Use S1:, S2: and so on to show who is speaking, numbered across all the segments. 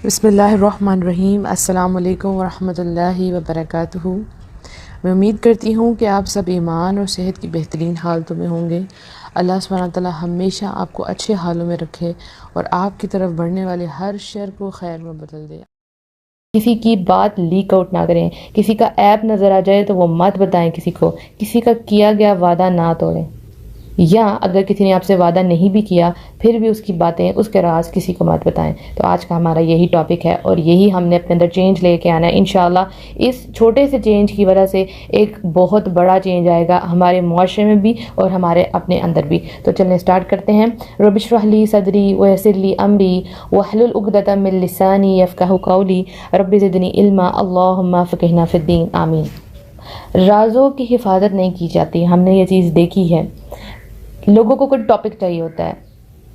S1: بسم اللہ الرحمن الرحیم۔ السلام علیکم ورحمۃ اللہ وبرکاتہ۔ میں امید کرتی ہوں کہ آپ سب ایمان اور صحت کی بہترین حالتوں میں ہوں گے۔ اللہ سبحانہ تعالیٰ ہمیشہ آپ کو اچھے حالوں میں رکھے اور آپ کی طرف بڑھنے والے ہر شر کو خیر میں بدل دے۔
S2: کسی کی بات لیک آؤٹ نہ کریں، کسی کا ایپ نظر آ جائے تو وہ مت بتائیں کسی کو، کسی کا کیا گیا وعدہ نہ توڑیں، یا اگر کسی نے آپ سے وعدہ نہیں بھی کیا پھر بھی اس کی باتیں، اس کے راز کسی کو مت بتائیں۔ تو آج کا ہمارا یہی ٹاپک ہے اور یہی ہم نے اپنے اندر چینج لے کے آنا ہے انشاءاللہ۔ اس چھوٹے سے چینج کی وجہ سے ایک بہت بڑا چینج آئے گا ہمارے معاشرے میں بھی اور ہمارے اپنے اندر بھی۔ تو چلیں سٹارٹ کرتے ہیں۔ رب اشرح لی صدری ویسر لی امری واحلل عقدۃ من لسانی یفقہوا قولی رب زدنی علما اللہم فقہنا فی الدین آمین۔ رازوں کی حفاظت نہیں کی جاتی، ہم نے یہ چیز دیکھی ہے۔ لوگوں کو کوئی ٹاپک چاہیے ہوتا ہے،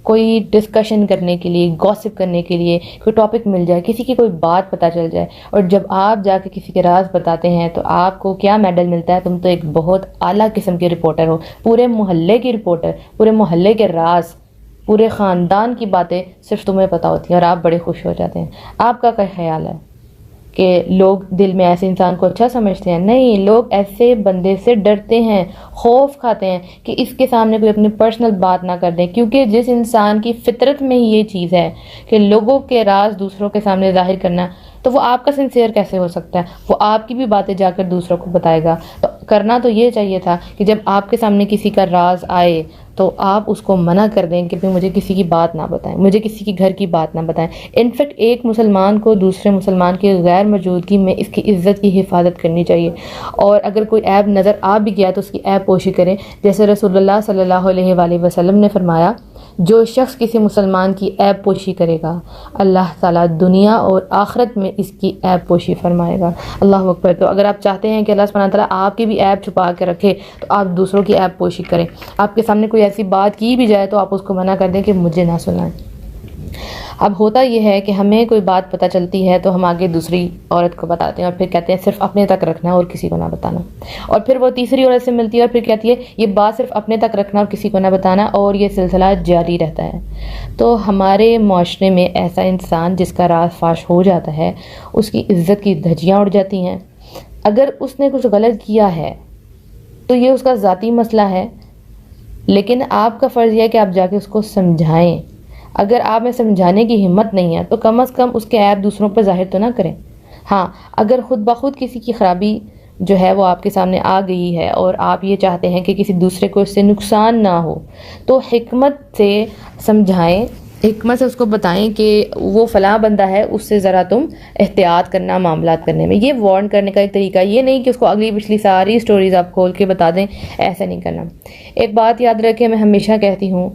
S2: کوئی ڈسکشن کرنے کے لیے، گوسپ کرنے کے لیے کوئی ٹاپک مل جائے، کسی کی کوئی بات پتہ چل جائے، اور جب آپ جا کے کسی کے راز بتاتے ہیں تو آپ کو کیا میڈل ملتا ہے؟ تم تو ایک بہت اعلیٰ قسم کے رپورٹر ہو، پورے محلے کی رپورٹر، پورے محلے کے راز، پورے خاندان کی باتیں صرف تمہیں پتہ ہوتی ہیں اور آپ بڑے خوش ہو جاتے ہیں۔ آپ کا کیا خیال ہے کہ لوگ دل میں ایسے انسان کو اچھا سمجھتے ہیں؟ نہیں، لوگ ایسے بندے سے ڈرتے ہیں، خوف کھاتے ہیں کہ اس کے سامنے کوئی اپنی پرسنل بات نہ کر دیں، کیونکہ جس انسان کی فطرت میں ہی یہ چیز ہے کہ لوگوں کے راز دوسروں کے سامنے ظاہر کرنا، تو وہ آپ کا سنسیئر کیسے ہو سکتا ہے؟ وہ آپ کی بھی باتیں جا کر دوسروں کو بتائے گا۔ تو کرنا تو یہ چاہیے تھا کہ جب آپ کے سامنے کسی کا راز آئے تو آپ اس کو منع کر دیں کہ مجھے کسی کی بات نہ بتائیں، مجھے کسی کی گھر کی بات نہ بتائیں۔ انفیکٹ ایک مسلمان کو دوسرے مسلمان کی غیر موجودگی میں اس کی عزت کی حفاظت کرنی چاہیے، اور اگر کوئی عیب نظر آ بھی گیا تو اس کی عیب پوشی کریں، جیسے رسول اللہ صلی اللہ علیہ وآلہ وسلم نے فرمایا، جو شخص کسی مسلمان کی عیب پوشی کرے گا اللہ تعالیٰ دنیا اور آخرت میں اس کی عیب پوشی فرمائے گا۔ اللہ اکبر۔ تو اگر آپ چاہتے ہیں کہ اللہ سبحانہ تعالیٰ آپ کی بھی عیب چھپا کے رکھے تو آپ دوسروں کی عیب پوشی کریں۔ آپ کے سامنے کوئی ایسی بات کی بھی جائے تو آپ اس کو منع کر دیں کہ مجھے نہ سنائیں۔ اب ہوتا یہ ہے کہ ہمیں کوئی بات پتہ چلتی ہے تو ہم آگے دوسری عورت کو بتاتے ہیں اور پھر کہتے ہیں صرف اپنے تک رکھنا اور کسی کو نہ بتانا، اور پھر وہ تیسری عورت سے ملتی ہے اور پھر کہتی ہے یہ بات صرف اپنے تک رکھنا اور کسی کو نہ بتانا، اور یہ سلسلہ جاری رہتا ہے۔ تو ہمارے معاشرے میں ایسا انسان جس کا راز فاش ہو جاتا ہے اس کی عزت کی دھجیاں اڑ جاتی ہیں۔ اگر اس نے کچھ غلط کیا ہے تو یہ اس کا ذاتی مسئلہ ہے، لیکن آپ کا فرض یہ ہے کہ آپ جا کے اس کو سمجھائیں۔ اگر آپ میں سمجھانے کی ہمت نہیں ہے تو کم از کم اس کے عیب دوسروں پر ظاہر تو نہ کریں۔ ہاں، اگر خود بخود کسی کی خرابی جو ہے وہ آپ کے سامنے آ گئی ہے اور آپ یہ چاہتے ہیں کہ کسی دوسرے کو اس سے نقصان نہ ہو تو حکمت سے سمجھائیں، حکمت سے اس کو بتائیں کہ وہ فلاں بندہ ہے، اس سے ذرا تم احتیاط کرنا معاملات کرنے میں۔ یہ وارن کرنے کا ایک طریقہ، یہ نہیں کہ اس کو اگلی پچھلی ساری سٹوریز آپ کھول کے بتا دیں، ایسا نہیں کرنا۔ ایک بات یاد رکھیں، میں ہمیشہ کہتی ہوں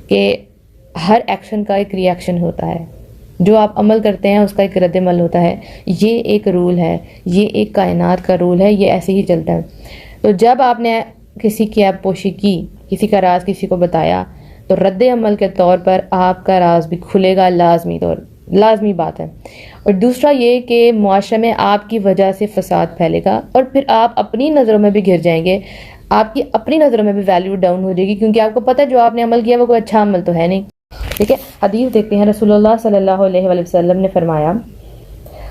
S2: کہ ہر ایکشن کا ایک ری ایکشن ہوتا ہے، جو آپ عمل کرتے ہیں اس کا ایک رد عمل ہوتا ہے۔ یہ ایک رول ہے، یہ ایک کائنات کا رول ہے، یہ ایسے ہی چلتا ہے۔ تو جب آپ نے کسی کی عیب پوشی کی، کسی کا راز کسی کو بتایا، تو رد عمل کے طور پر آپ کا راز بھی کھلے گا، لازمی بات ہے۔ اور دوسرا یہ کہ معاشرے میں آپ کی وجہ سے فساد پھیلے گا اور پھر آپ اپنی نظروں میں بھی گر جائیں گے، آپ کی اپنی نظروں میں بھی ویلیو ڈاؤن ہو جائے گی، کیونکہ آپ کو پتہ ہے جو آپ نے عمل کیا وہ کوئی اچھا عمل تو ہے نہیں۔ ٹھیک ہے، حدیث دیکھتے ہیں۔ رسول اللہ صلی اللہ علیہ وآلہ وسلم نے فرمایا،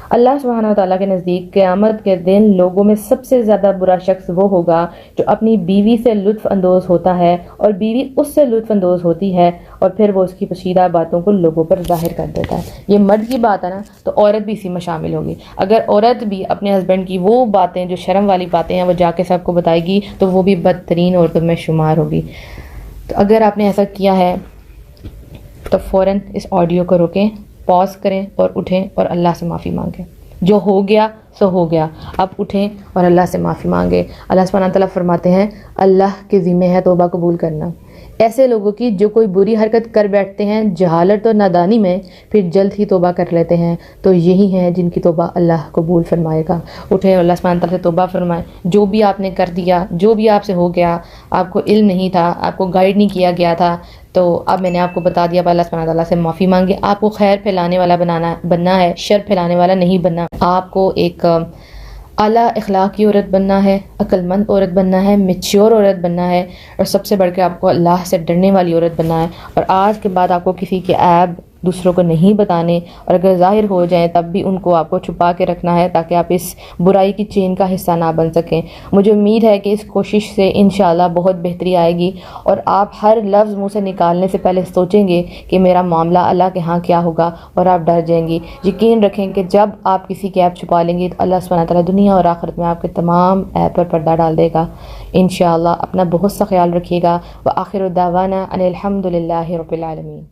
S2: اللہ سبحانہ تعالیٰ کے نزدیک قیامت کے دن لوگوں میں سب سے زیادہ برا شخص وہ ہوگا جو اپنی بیوی سے لطف اندوز ہوتا ہے اور بیوی اس سے لطف اندوز ہوتی ہے اور پھر وہ اس کی پوشیدہ باتوں کو لوگوں پر ظاہر کر دیتا ہے۔ یہ مرد کی بات ہے نا، تو عورت بھی اسی میں شامل ہوگی۔ اگر عورت بھی اپنے ہسبینڈ کی وہ باتیں جو شرم والی باتیں ہیں وہ جا کے سب کو بتائے گی تو وہ بھی بدترین عورتوں میں شمار ہوگی۔ تو اگر آپ نے ایسا کیا ہے تو فوراً اس آڈیو کو روکیں، پاز کریں اور اٹھیں اور اللہ سے معافی مانگیں۔ جو ہو گیا سو ہو گیا، اب اٹھیں اور اللہ سے معافی مانگیں۔ اللہ سبحانہ تعالیٰ فرماتے ہیں اللہ کے ذمہ ہے توبہ قبول کرنا۔ ایسے لوگوں کی جو کوئی بری حرکت کر بیٹھتے ہیں جہالت اور نادانی میں، پھر جلد ہی توبہ کر لیتے ہیں، تو یہی ہیں جن کی توبہ اللہ قبول فرمائے گا۔ اٹھیں اور اللہ سبحانہ تعالیٰ سے توبہ فرمائیں۔ جو بھی آپ نے کر دیا، جو بھی آپ سے ہو گیا، آپ کو علم نہیں تھا، آپ کو گائیڈ نہیں کیا گیا تھا، تو اب میں نے آپ کو بتا دیا، اب اللہ سبحانہ تعالیٰ سے معافی مانگے۔ آپ کو خیر پھیلانے والا بننا ہے، شر پھیلانے والا نہیں بننا۔ آپ کو ایک اعلیٰ اخلاق کی عورت بننا ہے، عقل مند عورت بننا ہے، میچیور عورت بننا ہے، اور سب سے بڑھ کے آپ کو اللہ سے ڈرنے والی عورت بننا ہے۔ اور آج کے بعد آپ کو کسی کے عیب دوسروں کو نہیں بتانے، اور اگر ظاہر ہو جائیں تب بھی ان کو آپ کو چھپا کے رکھنا ہے تاکہ آپ اس برائی کی چین کا حصہ نہ بن سکیں۔ مجھے امید ہے کہ اس کوشش سے انشاءاللہ بہت بہتری آئے گی، اور آپ ہر لفظ منہ سے نکالنے سے پہلے سوچیں گے کہ میرا معاملہ اللہ کے ہاں کیا ہوگا، اور آپ ڈر جائیں گی۔ یقین رکھیں کہ جب آپ کسی کی عیب چھپا لیں گے تو اللہ سبحانہ تعالیٰ دنیا اور آخرت میں آپ کے تمام عیب پر پردہ ڈال دے گا انشاءاللہ۔ اپنا بہت سا خیال رکھیے گا۔ وآخر دعوانا ان الحمد للہ رب العالمین۔